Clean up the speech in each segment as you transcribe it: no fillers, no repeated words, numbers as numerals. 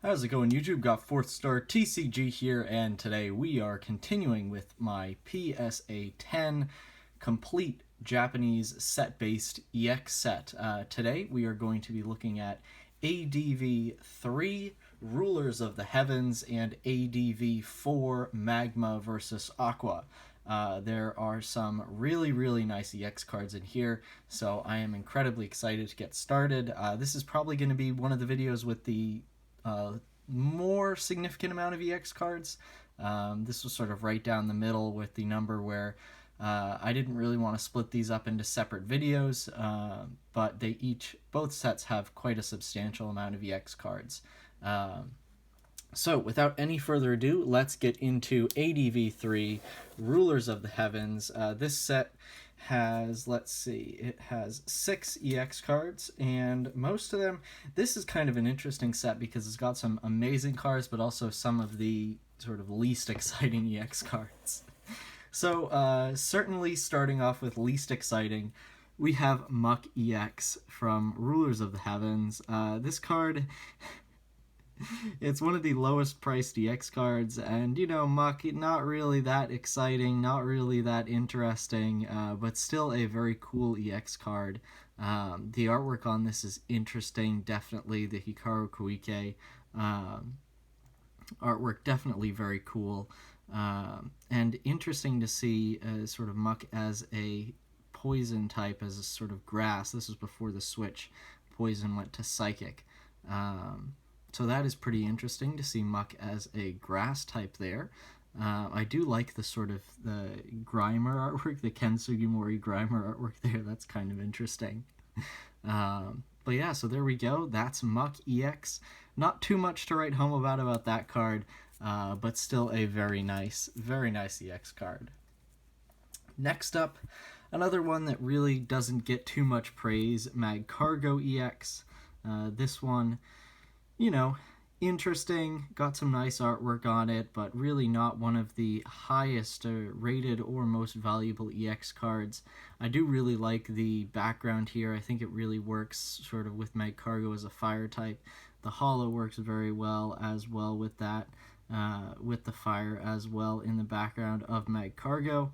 How's it going, YouTube? Got FourthStarTCG here, and today we are continuing with my PSA 10 complete Japanese set-based EX set. Today we are going to be looking at ADV3 Rulers of the Heavens and ADV4 Magma versus Aqua. There are some really nice EX cards in here, so I am incredibly excited to get started. This is probably going to be one of the videos with the more significant amount of EX cards. This was sort of right down the middle with the number where I didn't really want to split these up into separate videos, but both sets have quite a substantial amount of EX cards. So without any further ado, let's get into ADV3 Rulers of the Heavens. This set has, it has 6 EX cards, and most of them, this is kind of an interesting set because it's got some amazing cards, but also some of the sort of least exciting EX cards. So certainly starting off with least exciting, we have Muck EX from Rulers of the Heavens. This card, it's one of the lowest priced EX cards, and you know, Muck, not really that exciting, not really that interesting, but still a very cool EX card. The artwork on this is interesting, definitely. The Hikaru Koike artwork, definitely very cool, and interesting to see sort of Muck as a poison type, as a sort of grass. This was before the switch. Poison went to Psychic. So that is pretty interesting to see Muck as a grass type there. I do like the sort of the Grimer artwork, the Ken Sugimori Grimer artwork there. That's kind of interesting. But yeah, so there we go. That's Muck EX. Not too much to write home about that card, but still a very nice EX card. Next up, another one that really doesn't get too much praise, Magcargo EX. This one, you know, interesting, got some nice artwork on it, but really not one of the highest rated or most valuable EX cards. I do really like the background here. I think it really works sort of with Magcargo as a fire type. The holo works very well as well with that, with the fire as well in the background of Magcargo.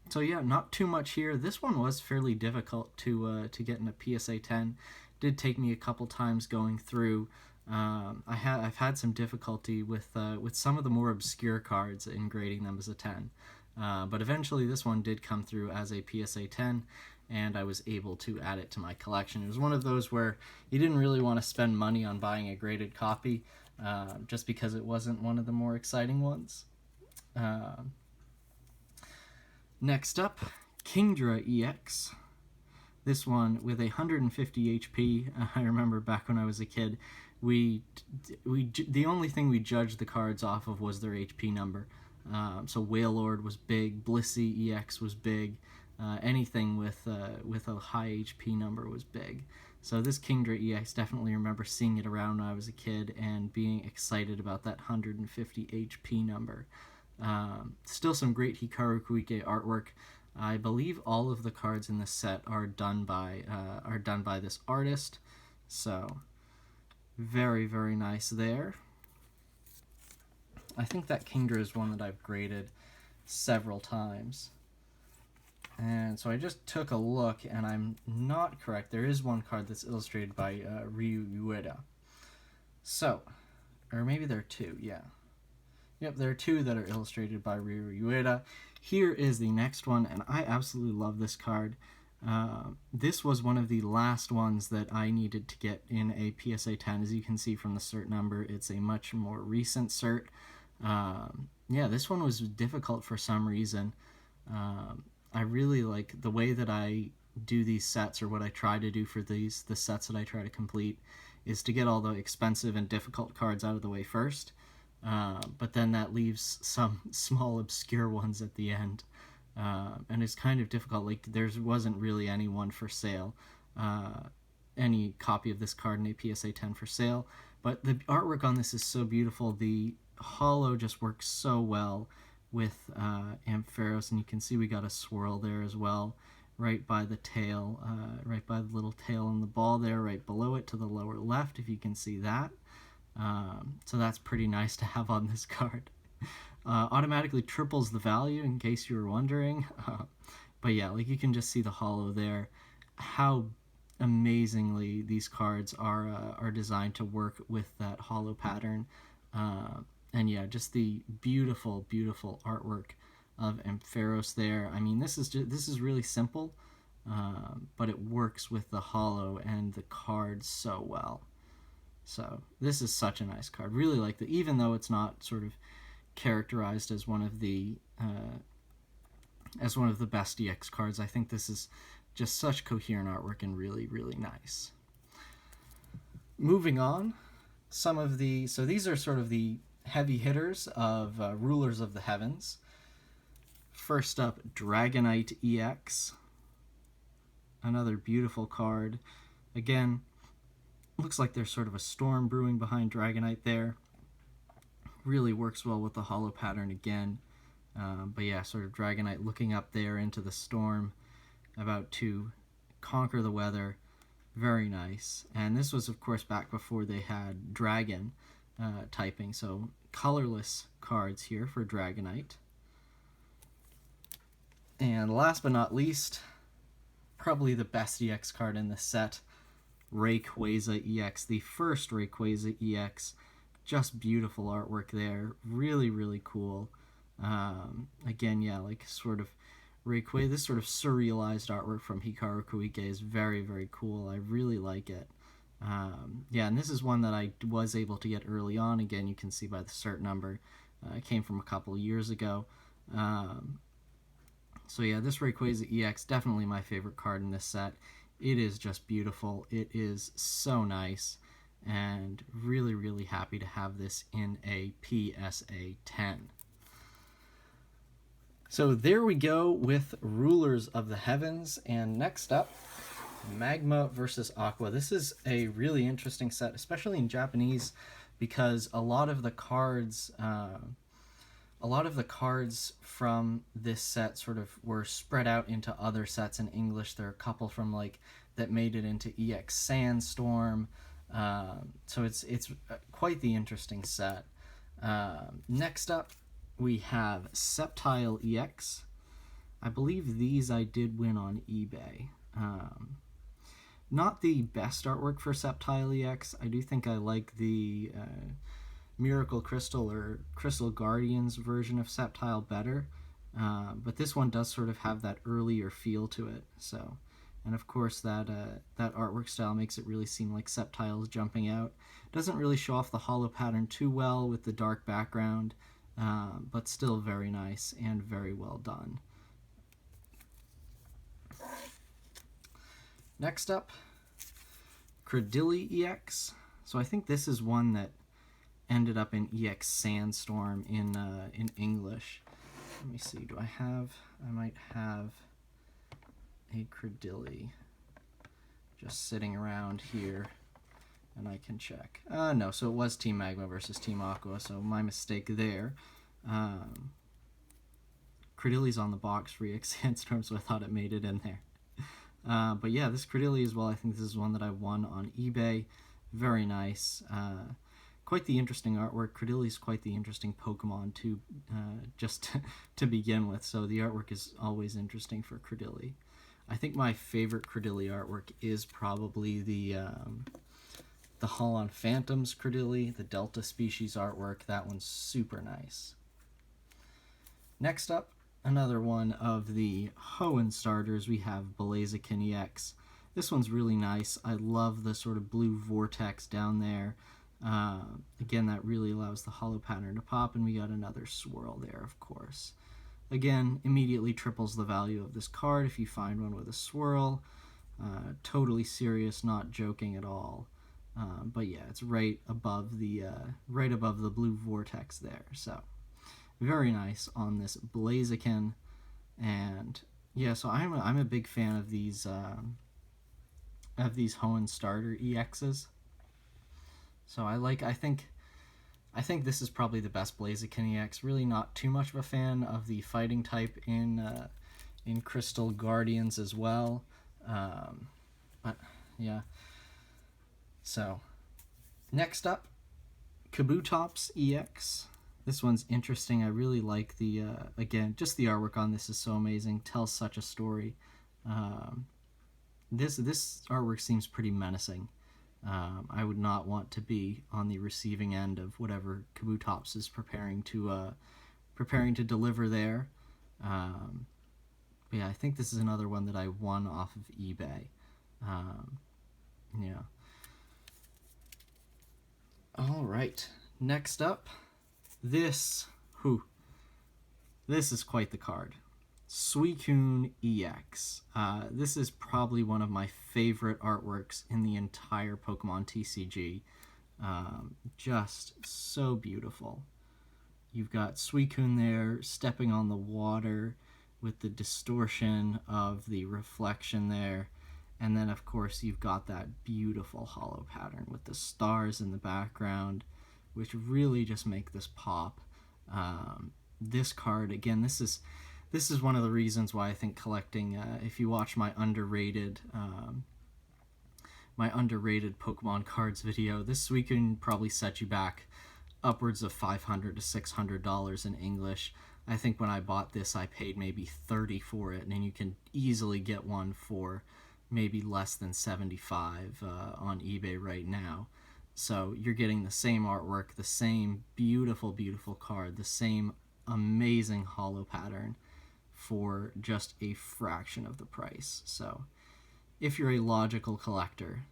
So yeah, not too much here. This one was fairly difficult to get in a PSA 10. Did take me a couple times going through. I've had some difficulty with some of the more obscure cards in grading them as a 10. But eventually this one did come through as a PSA 10, and I was able to add it to my collection. It was one of those where you didn't really want to spend money on buying a graded copy, just because it wasn't one of the more exciting ones. Next up, Kingdra Ix. This one with 150 HP. I remember back when I was a kid, the only thing we judged the cards off of was their HP number. So Whalelord was big, Blissey EX was big. Anything with a high HP number was big. So this Kingdra EX, definitely remember seeing it around when I was a kid and being excited about that 150 HP number. Still some great Hikaru Koike artwork. I believe all of the cards in this set are done by this artist, so very nice there. I think that Kingdra is one that I've graded several times, and so I just took a look, and I'm not correct. There is one card that's illustrated by Ryu Ueda. So, or maybe there are two. Yeah. Yep, there are two that are illustrated by Ryu Ueda. Here is the next one, and I absolutely love this card. This was one of the last ones that I needed to get in a PSA 10. As you can see from the cert number, it's a much more recent cert. Yeah, this one was difficult for some reason. I really like the way that I do these sets, or what I try to do for the sets that I try to complete, is to get all the expensive and difficult cards out of the way first. But then that leaves some small obscure ones at the end, and it's kind of difficult. Like, there wasn't really anyone for sale, any copy of this card in a PSA 10 for sale, but the artwork on this is so beautiful. The holo just works so well with Ampharos, and you can see we got a swirl there as well, right by the tail, right by the little tail on the ball there, right below it to the lower left, if you can see that. So that's pretty nice to have on this card. Automatically triples the value, in case you were wondering. But yeah, like you can just see the holo there. How amazingly these cards are designed to work with that holo pattern. And yeah, just the beautiful, beautiful artwork of Ampharos there. I mean, this is really simple, but it works with the holo and the cards so well. So this is such a nice card. Really like that, even though it's not sort of characterized as one of the best EX cards. I think this is just such coherent artwork and really, really nice. Moving on, so these are sort of the heavy hitters of Rulers of the Heavens. First up, Dragonite EX. Another beautiful card. Again, looks like there's sort of a storm brewing behind Dragonite there. Really works well with the holo pattern again. But yeah, sort of Dragonite looking up there into the storm, about to conquer the weather. Very nice. And this was, of course, back before they had dragon typing, so colorless cards here for Dragonite. And last but not least, probably the best EX card in this set, Rayquaza EX, the first Rayquaza EX. Just beautiful artwork there. Really, really cool. Again, yeah, like sort of Rayquaza, this sort of surrealized artwork from Hikaru Koike is very, very cool. I really like it. Yeah, and this is one that I was able to get early on. Again, you can see by the cert number. It came from a couple years ago. So yeah, this Rayquaza EX, definitely my favorite card in this set. It is just beautiful. It is so nice. And really, really happy to have this in a PSA 10. So there we go with Rulers of the Heavens, and next up, Magma versus Aqua. This is a really interesting set, especially in Japanese, because a lot of the cards from this set sort of were spread out into other sets in English. There are a couple from that made it into EX Sandstorm. So it's quite the interesting set. Next up, we have Sceptile Ex. I believe these I did win on eBay. Not the best artwork for Sceptile Ex. I do think I like the Miracle Crystal or Crystal Guardians version of Sceptile better. But this one does sort of have that earlier feel to it. So, and of course that artwork style makes it really seem like Sceptile is jumping out. Doesn't really show off the holo pattern too well with the dark background, but still very nice and very well done. Next up, Credilli EX. So I think this is one that ended up in EX Sandstorm in English. Let me see, I might have a Credilli just sitting around here, and I can check. No, so it was Team Magma versus Team Aqua, so my mistake there. Credilli's on the box for EX Sandstorm, so I thought it made it in there. But yeah, this Credilli as well, I think this is one that I won on eBay. Very nice. Quite the interesting artwork. Credilli's quite the interesting Pokemon to just to begin with, so the artwork is always interesting for Credilli. I think my favorite Credilli artwork is probably the Holon Phantoms Credilli, the Delta species artwork. That one's super nice. Next up, another one of the Hoenn starters, we have Blaziken EX. This one's really nice. I love the sort of blue vortex down there. Again, that really allows the holo pattern to pop, and we got another swirl there, of course. Again, immediately triples the value of this card if you find one with a swirl. Totally serious, not joking at all. But yeah, it's right above the blue vortex there. So very nice on this Blaziken. And yeah, so I'm a big fan of these Hoenn starter EXs. So I think this is probably the best Blaziken EX. Really not too much of a fan of the fighting type in Crystal Guardians as well. But yeah. So next up, Kabutops Ex. This one's interesting. I really like the, again, just the artwork on this is so amazing. Tells such a story. This artwork seems pretty menacing. I would not want to be on the receiving end of whatever Kabutops is preparing to deliver there. But yeah, I think this is another one that I won off of eBay. Yeah. All right. Next up, this is quite the card. Suicune EX. This is probably one of my favorite artworks in the entire Pokemon TCG. Just so beautiful. You've got Suicune there stepping on the water with the distortion of the reflection there. And then, of course, you've got that beautiful hollow pattern with the stars in the background, which really just make this pop. This card, again, this is one of the reasons why I think collecting, if you watch my underrated Pokemon cards video, this Suicune probably set you back upwards of $500 to $600 in English. I think when I bought this, I paid maybe $30 for it, and you can easily get one for maybe less than $75 on eBay right now. So you're getting the same artwork, the same beautiful, beautiful card, the same amazing hollow pattern for just a fraction of the price. So if you're a logical collector,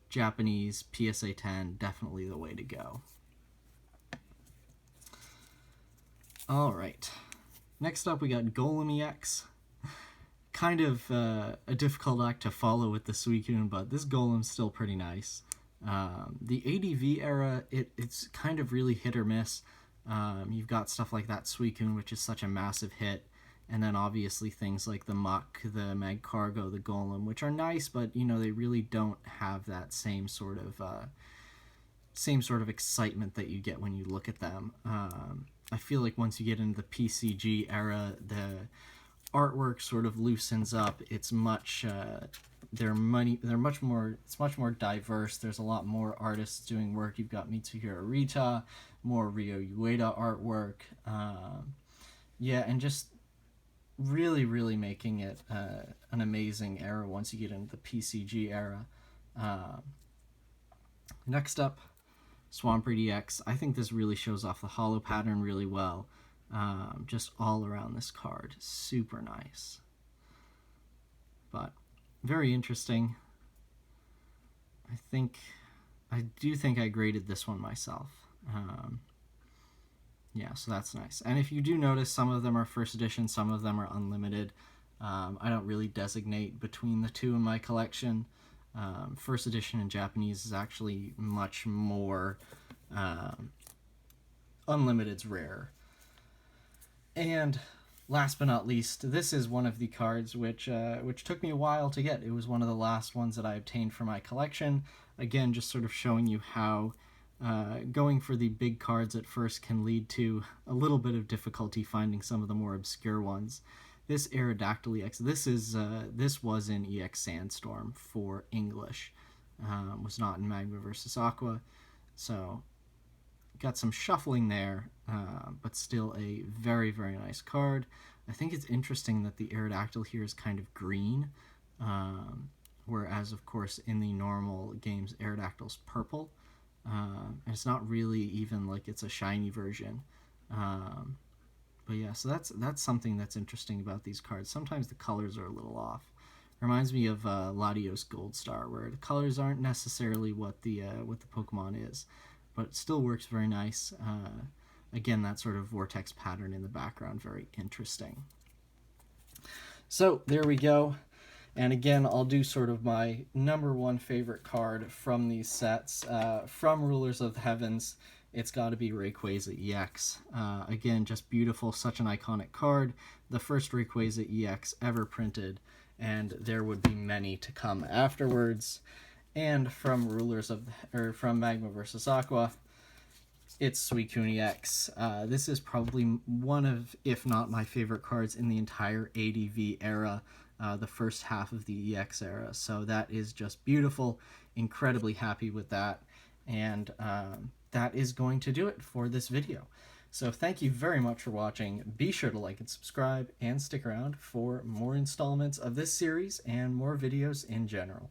Japanese PSA 10, definitely the way to go. All right, next up we got Golem EX. Kind of a difficult act to follow with the Suicune, but this Golem's still pretty nice. The ADV era, it's kind of really hit or miss. You've got stuff like that Suicune, which is such a massive hit, and then obviously things like the Muck, the Magcargo, the Golem, which are nice, but you know they really don't have that same sort of excitement that you get when you look at them. I feel like once you get into the PCG era, the artwork sort of loosens up. It's much more diverse. There's a lot more artists doing work. You've got Mitsuhiro Rita, more Ryo Ueda artwork. Yeah, and just really, really making it an amazing era once you get into the PCG era. Next up, Swampert EX. I think this really shows off the hollow pattern really well. Just all around this card. Super nice. But very interesting. I do think I graded this one myself. Yeah, so that's nice. And if you do notice, some of them are first edition, some of them are unlimited. I don't really designate between the two in my collection. First edition in Japanese is actually much more unlimited's rare. And last but not least, this is one of the cards which took me a while to get. It was one of the last ones that I obtained for my collection. Again, just sort of showing you how going for the big cards at first can lead to a little bit of difficulty finding some of the more obscure ones. This Aerodactyl Ex, this was in EX Sandstorm for English. Was not in Magma vs. Aqua. So got some shuffling there, but still a very, very nice card. I think it's interesting that the Aerodactyl here is kind of green, whereas, of course, in the normal games, Aerodactyl's purple. And it's not really even like it's a shiny version. But yeah, so that's something that's interesting about these cards. Sometimes the colors are a little off. Reminds me of Latios Gold Star, where the colors aren't necessarily what the Pokemon is, but it still works very nice. Again, that sort of vortex pattern in the background, very interesting. So there we go. And again, I'll do sort of my number one favorite card from these sets. From Rulers of the Heavens, it's got to be Rayquaza EX. Again, just beautiful, such an iconic card. The first Rayquaza EX ever printed, and there would be many to come afterwards. And from from Magma vs. Aqua, it's Suicune EX. This is probably one of, if not my favorite cards in the entire ADV era, the first half of the EX era. So that is just beautiful. Incredibly happy with that. And that is going to do it for this video. So thank you very much for watching. Be sure to like and subscribe and stick around for more installments of this series and more videos in general.